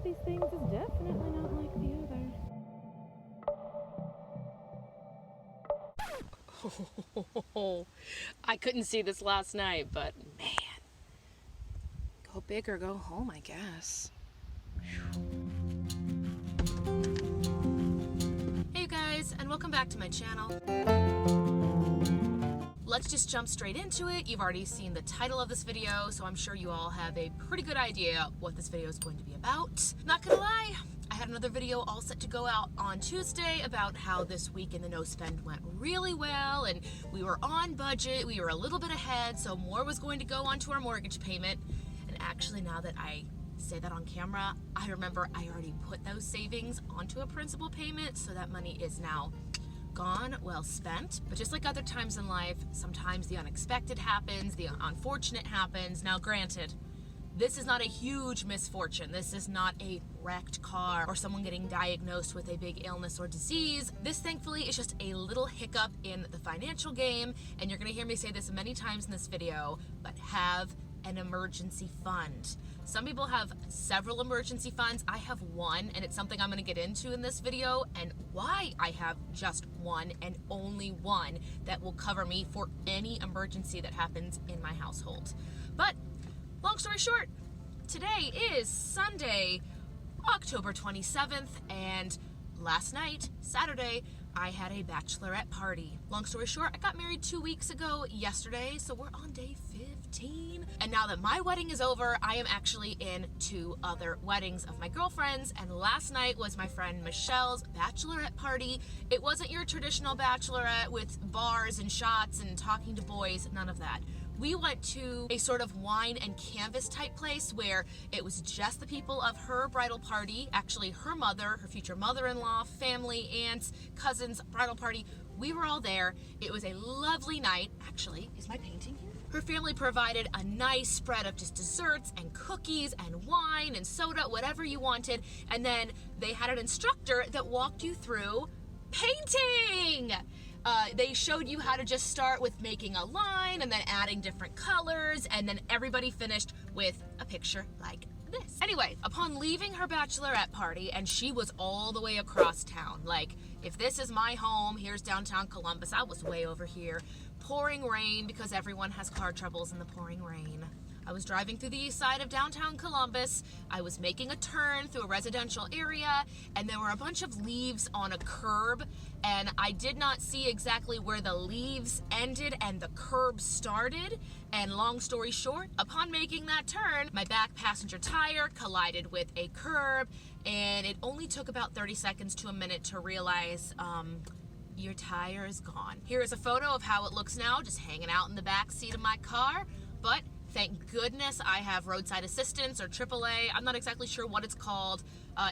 of these things is definitely not like the other. I couldn't see this last night, but man, go big or go home, I guess. Hey guys, and welcome back to my channel. Let's just jump straight into it. You've already seen the title of this video, so I'm sure you all have a pretty good idea what this video is going to be about. Not gonna lie, I had another video all set to go out on Tuesday about how this week in the no spend went really well, and we were on budget, we were a little bit ahead, so more was going to go onto our mortgage payment. And actually, now that I say that on camera, I remember I already put those savings onto a principal payment, so that money is now gone, well spent. But just like other times in life, sometimes the unexpected happens, the unfortunate happens. Now granted, this is not a huge misfortune. This is not a wrecked car or someone getting diagnosed with a big illness or disease. This thankfully is just a little hiccup in the financial game, and you're gonna hear me say this many times in this video, but have an emergency fund. Some people have several emergency funds. I have one, and it's something I'm gonna get into in this video, and why I have just one and only one that will cover me for any emergency that happens in my household. But long story short, today is Sunday, October 27th, and last night, Saturday, I had a bachelorette party. Long story short, I got married 2 weeks ago yesterday, so we're on day 15. And now that my wedding is over, I am actually in 2 other weddings of my girlfriends, and last night was my friend Michelle's bachelorette party. It wasn't your traditional bachelorette with bars and shots and talking to boys, none of that. We went to a sort of wine and canvas type place where it was just the people of her bridal party, actually her mother, her future mother-in-law, family, aunts, cousins, bridal party. We were all there. It was a lovely night. Actually, is my painting here? Her family provided a nice spread of just desserts and cookies and wine and soda, whatever you wanted. And then they had an instructor that walked you through painting. They showed you how to just start with making a line and then adding different colors, and then everybody finished with a picture like this. Anyway, upon leaving her bachelorette party, and she was all the way across town, like if this is my home, here's downtown Columbus, I was way over here, pouring rain because everyone has car troubles in the pouring rain. I was driving through the east side of downtown Columbus. I was making a turn through a residential area, and there were a bunch of leaves on a curb, and I did not see exactly where the leaves ended and the curb started. And long story short, upon making that turn, my back passenger tire collided with a curb, and it only took about 30 seconds to a minute to realize, your tire is gone. Here is a photo of how it looks now, just hanging out in the back seat of my car. But thank goodness I have roadside assistance, or AAA. I'm not exactly sure what it's called.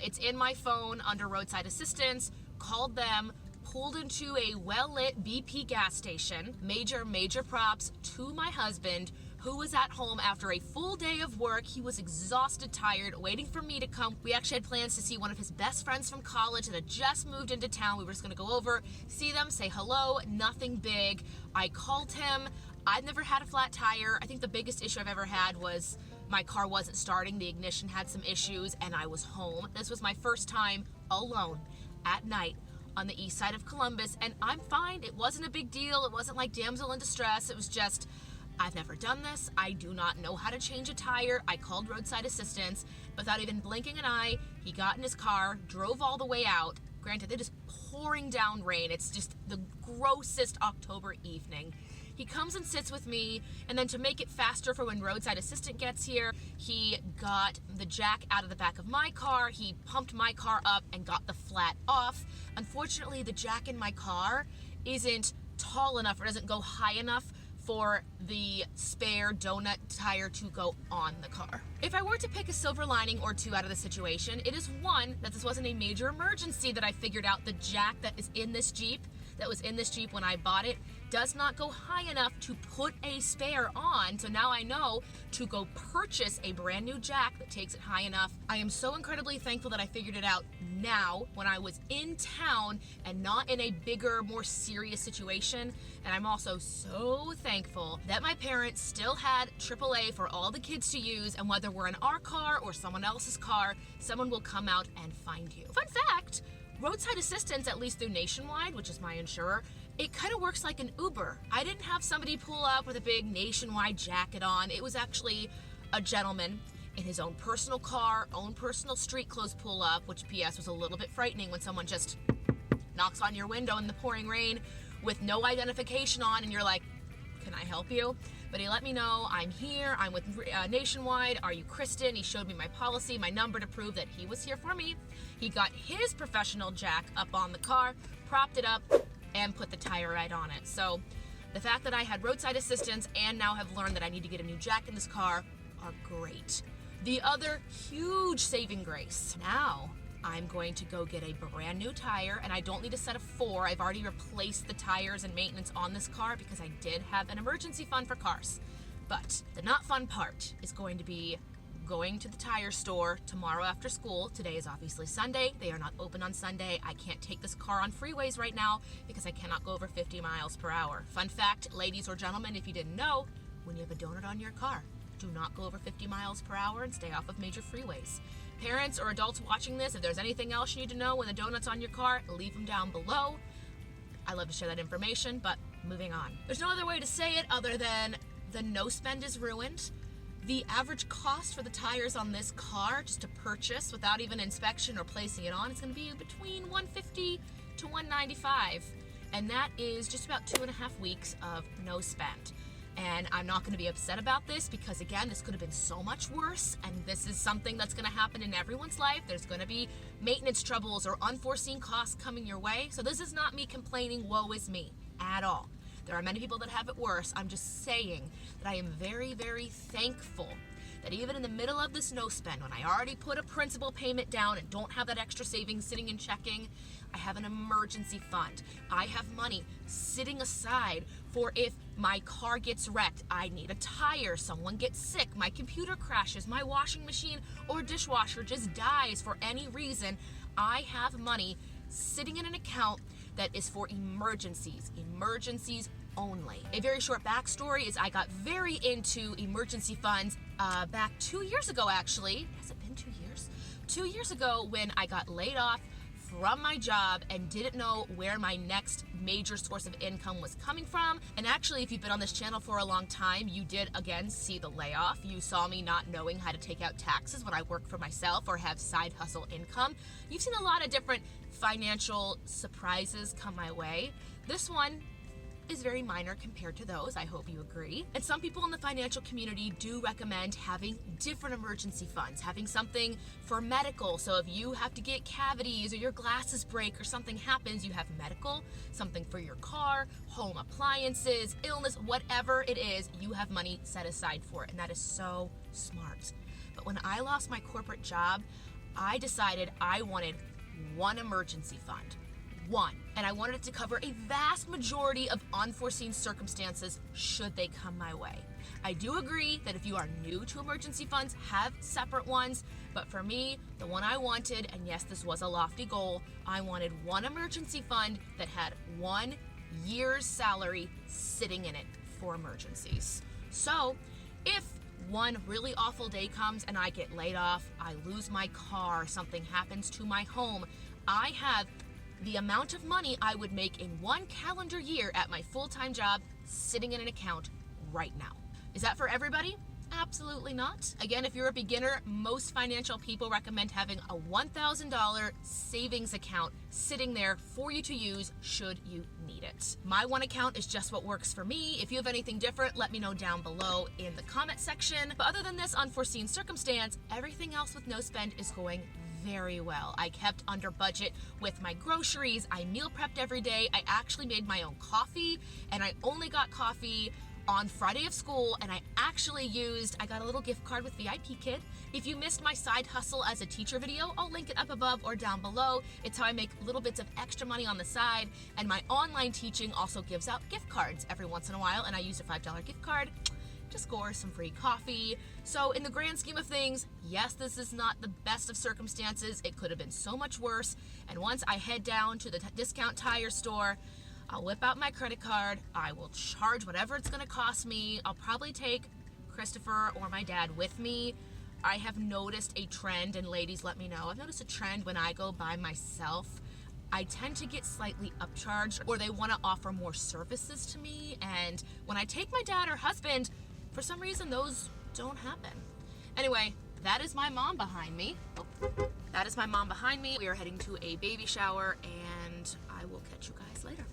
It's in my phone under roadside assistance. Called them, pulled into a well-lit BP gas station. Major props to my husband, who was at home after a full day of work. He was exhausted, tired, waiting for me to come. We actually had plans to see one of his best friends from college that had just moved into town. We were just gonna go over, see them, say hello, nothing big. I called him. I've never had a flat tire. I think the biggest issue I've ever had was my car wasn't starting. The ignition had some issues, and I was home. This was my first time alone at night on the east side of Columbus, and I'm fine. It wasn't a big deal. It wasn't like damsel in distress. It was just, I've never done this. I do not know how to change a tire. I called roadside assistance. Without even blinking an eye, he got in his car, drove all the way out. Granted, it is pouring down rain. It's just the grossest October evening. He comes and sits with me, and then to make it faster for when roadside assistant gets here, he got the jack out of the back of my car, he pumped my car up and got the flat off. Unfortunately, the jack in my car isn't tall enough, or doesn't go high enough for the spare donut tire to go on the car. If I were to pick a silver lining or two out of the situation, it is one, that this wasn't a major emergency, that I figured out the jack that is in this Jeep that was in this Jeep when I bought it does not go high enough to put a spare on. So now I know to go purchase a brand new jack that takes it high enough. I am so incredibly thankful that I figured it out now when I was in town and not in a bigger, more serious situation. And I'm also so thankful that my parents still had AAA for all the kids to use, and whether we're in our car or someone else's car, someone will come out and find you. Fun fact, roadside assistance, at least through Nationwide, which is my insurer, it kind of works like an Uber. I didn't have somebody pull up with a big Nationwide jacket on. It was actually a gentleman in his own personal car, own personal street clothes pull up, which PS was a little bit frightening when someone just knocks on your window in the pouring rain with no identification on and you're like, can I help you? But he let me know, I'm here, I'm with Nationwide, are you Kristen? He showed me my policy, my number to prove that he was here for me. He got his professional jack up on the car, propped it up, and put the tire right on it. So the fact that I had roadside assistance and now have learned that I need to get a new jack in this car are great. The other huge saving grace, now I'm going to go get a brand new tire, and I don't need a set of 4. I've already replaced the tires and maintenance on this car because I did have an emergency fund for cars. But the not fun part is going to be going to the tire store tomorrow after school. Today is obviously Sunday. They are not open on Sunday. I can't take this car on freeways right now because I cannot go over 50 miles per hour. Fun fact, ladies or gentlemen, if you didn't know, when you have a donut on your car, do not go over 50 miles per hour and stay off of major freeways. Parents or adults watching this, if there's anything else you need to know when the donut's on your car, leave them down below. I love to share that information, but moving on. There's no other way to say it other than the no spend is ruined. The average cost for the tires on this car, just to purchase without even inspection or placing it on, is going to be between $150 to $195. And that is just about 2.5 weeks of no spend. And I'm not going to be upset about this because, again, this could have been so much worse, and this is something that's going to happen in everyone's life. There's going to be maintenance troubles or unforeseen costs coming your way. So this is not me complaining, woe is me, at all. There are many people that have it worse. I'm just saying that I am very, very thankful that even in the middle of this no spend, when I already put a principal payment down and don't have that extra savings sitting and checking, I have an emergency fund. I have money sitting aside for if my car gets wrecked, I need a tire, someone gets sick, my computer crashes, my washing machine or dishwasher just dies for any reason. I have money sitting in an account that is for emergencies only. A very short backstory is I got very into emergency funds back 2 years ago, actually. Has it been 2 years? 2 years ago when I got laid off from my job and didn't know where my next major source of income was coming from. And actually, if you've been on this channel for a long time, you did again see the layoff. You saw me not knowing how to take out taxes when I work for myself or have side hustle income. You've seen a lot of different financial surprises come my way. This one is very minor compared to those, I hope you agree. And some people in the financial community do recommend having different emergency funds, having something for medical. So if you have to get cavities or your glasses break or something happens, you have medical, something for your car, home appliances, illness, whatever it is, you have money set aside for it. And that is so smart. But when I lost my corporate job, I decided I wanted one emergency fund. One. And I wanted it to cover a vast majority of unforeseen circumstances should they come my way. I do agree that if you are new to emergency funds, have separate ones, but for me, the one I wanted, and yes, this was a lofty goal, I wanted one emergency fund that had 1 year's salary sitting in it for emergencies. So if one really awful day comes and I get laid off, I lose my car, something happens to my home, I have the amount of money I would make in 1 calendar year at my full-time job sitting in an account right now. Is that for everybody? Absolutely not. Again, if you're a beginner, most financial people recommend having a $1,000 savings account sitting there for you to use should you need it. My one account is just what works for me. If you have anything different, let me know down below in the comment section. But other than this unforeseen circumstance, everything else with no spend is going very well. I kept under budget with my groceries. I meal prepped every day. I actually made my own coffee, and I only got coffee on Friday of school, and I got a little gift card with VIP Kid. If you missed my side hustle as a teacher video, I'll link it up above or down below. It's how I make little bits of extra money on the side, and my online teaching also gives out gift cards every once in a while, and I used a $5 gift card to score some free coffee. So in the grand scheme of things, yes, this is not the best of circumstances. It could have been so much worse. And once I head down to the discount tire store, I'll whip out my credit card. I will charge whatever it's gonna cost me. I'll probably take Christopher or my dad with me. I have noticed a trend, and ladies, let me know. I've noticed a trend when I go by myself. I tend to get slightly upcharged, or they wanna offer more services to me. And when I take my dad or husband, for some reason, those don't happen. Anyway, that is my mom behind me. That is my mom behind me. We are heading to a baby shower, and I will catch you guys later.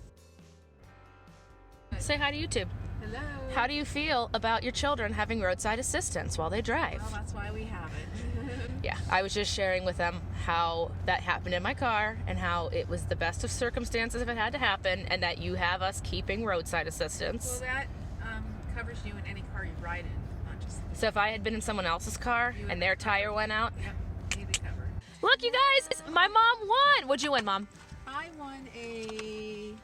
Say hi to YouTube. Hello. How do you feel about your children having roadside assistance while they drive? Well, that's why we have it. Yeah, I was just sharing with them how that happened in my car and how it was the best of circumstances if it had to happen, and that you have us keeping roadside assistance. Well, that covers you in any car you ride in, not just... So if I had been in someone else's car and their tire went out... Yep, need the cover. Look, you guys, my mom won! What'd you win, Mom? I won a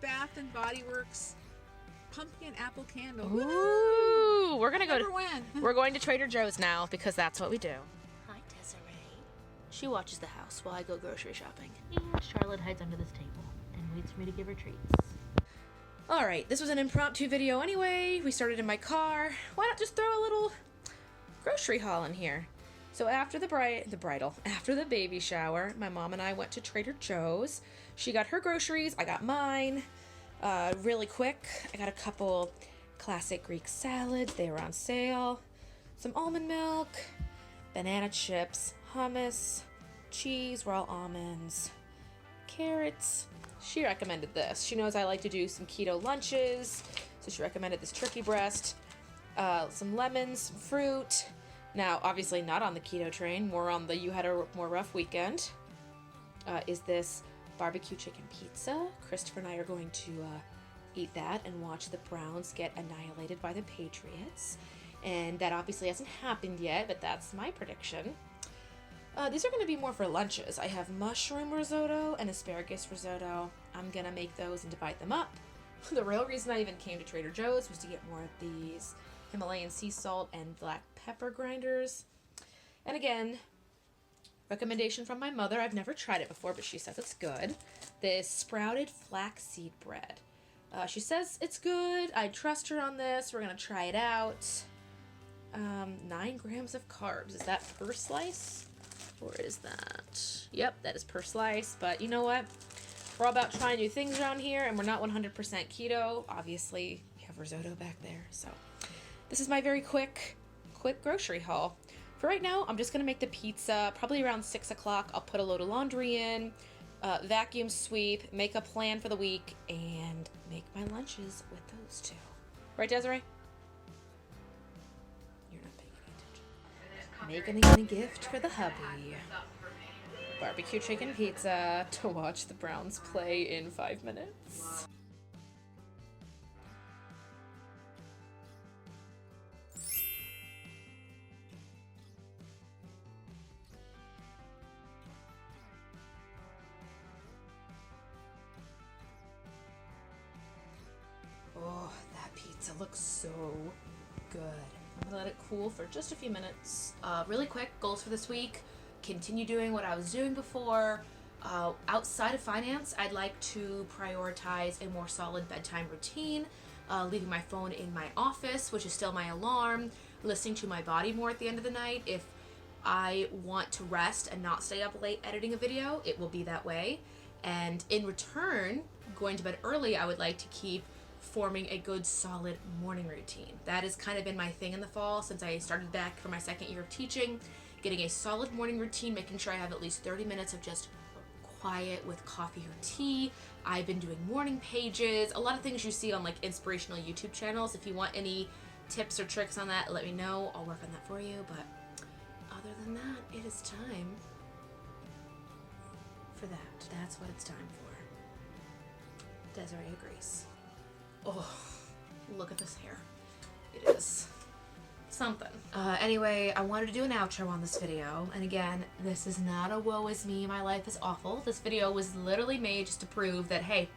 Bath and Body Works pumpkin apple candle. Ooh, we're gonna go Never win. We're going to Trader Joe's now because that's what we do. Hi, Desiree. She watches the house while I go grocery shopping. And Charlotte hides under this table and waits for me to give her treats. All right, this was an impromptu video anyway. We started in my car. Why not just throw a little grocery haul in here? So after after the baby shower, my mom and I went to Trader Joe's. She got her groceries, I got mine. Really quick, I got a couple classic Greek salads. They were on sale. Some almond milk, banana chips, hummus, cheese, raw almonds, carrots. She recommended this. She knows I like to do some keto lunches, so she recommended this turkey breast, some lemons, some fruit. Now, obviously not on the keto train, more on the you had a more rough weekend, is this barbecue chicken pizza. Christopher and I are going to eat that and watch the Browns get annihilated by the Patriots. And that obviously hasn't happened yet, but that's my prediction. These are going to be more for lunches. I have mushroom risotto and asparagus risotto. I'm going to make those and divide them up. The real reason I even came to Trader Joe's was to get more of these Himalayan sea salt and black pepper grinders. And again, recommendation from my mother. I've never tried it before, but she says it's good. This sprouted flaxseed bread. She says it's good. I trust her on this. We're going to try it out. 9 grams of carbs. Is that per slice? Or is that... Yep, that is per slice. But you know what? We're all about trying new things around here, and we're not 100% keto. Obviously, we have risotto back there. So this is my very quick grocery haul. For right now, I'm just going to make the pizza. Probably around 6 o'clock, I'll put a load of laundry in, vacuum sweep, make a plan for the week, and make my lunches with those two. Right, Desiree? You're not paying any attention. Making a gift for the hubby. Barbecue chicken pizza to watch the Browns play in 5 minutes. Oh, that pizza looks so good. I'm gonna let it cool for just a few minutes. Really quick, goals for this week. Continue doing what I was doing before. Outside of finance, I'd like to prioritize a more solid bedtime routine, leaving my phone in my office, which is still my alarm, listening to my body more at the end of the night. If I want to rest and not stay up late editing a video, it will be that way. And in return, going to bed early, I would like to keep forming a good solid morning routine. That has kind of been my thing in the fall since I started back for my second year of teaching. Getting a solid morning routine, making sure I have at least 30 minutes of just quiet with coffee or tea. I've been doing morning pages, a lot of things you see on like inspirational YouTube channels. If you want any tips or tricks on that, let me know. I'll work on that for you. But other than that, it is time for that. That's what it's time for. Desiree agrees. Oh, Look at this hair. It is something. Anyway, I wanted to do an outro on this video. And again, this is not a woe is me, my life is awful. This video was literally made just to prove that, hey,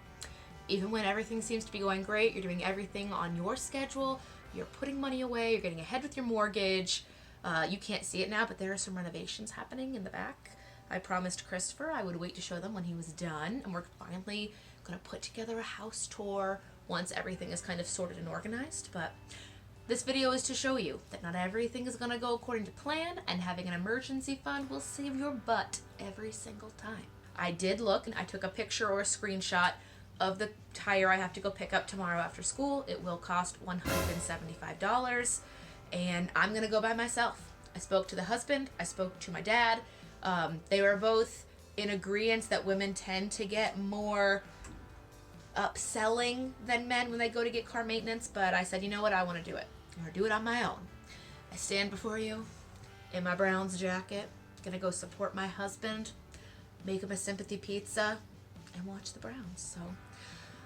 even when everything seems to be going great, you're doing everything on your schedule, you're putting money away, you're getting ahead with your mortgage. You can't see it now, but there are some renovations happening in the back. I promised Christopher I would wait to show them when he was done, and we're finally going to put together a house tour once everything is kind of sorted and organized. But this video is to show you that not everything is going to go according to plan, and having an emergency fund will save your butt every single time. I did look, and I took a picture or a screenshot of the tire I have to go pick up tomorrow after school. It will cost $175, and I'm going to go by myself. I spoke to the husband, I spoke to my dad. They were both in agreement that women tend to get more upselling than men when they go to get car maintenance, but I said, you know what, I want to do it. I'm going to do it on my own. I stand before you in my Browns jacket, gonna go support my husband, make him a sympathy pizza, and watch the Browns. So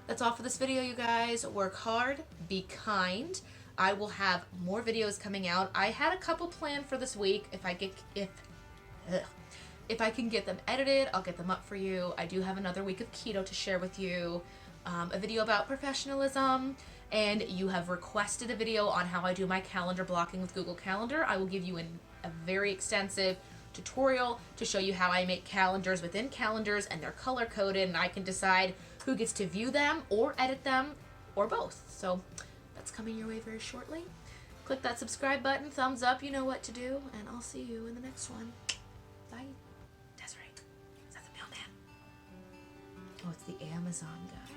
that's all for this video, you guys. Work hard, be kind. I will have more videos coming out. I had a couple planned for this week. If I can get them edited, I'll get them up for you. I do have another week of keto to share with you. A video about professionalism, and you have requested a video on how I do my calendar blocking with Google Calendar. I will give you a very extensive tutorial to show you how I make calendars within calendars, and they're color coded, and I can decide who gets to view them or edit them or both. So that's coming your way very shortly. Click that subscribe button, thumbs up, you know what to do, and I'll see you in the next one. Bye. Desiree, is that the mailman? Oh, it's the Amazon guy.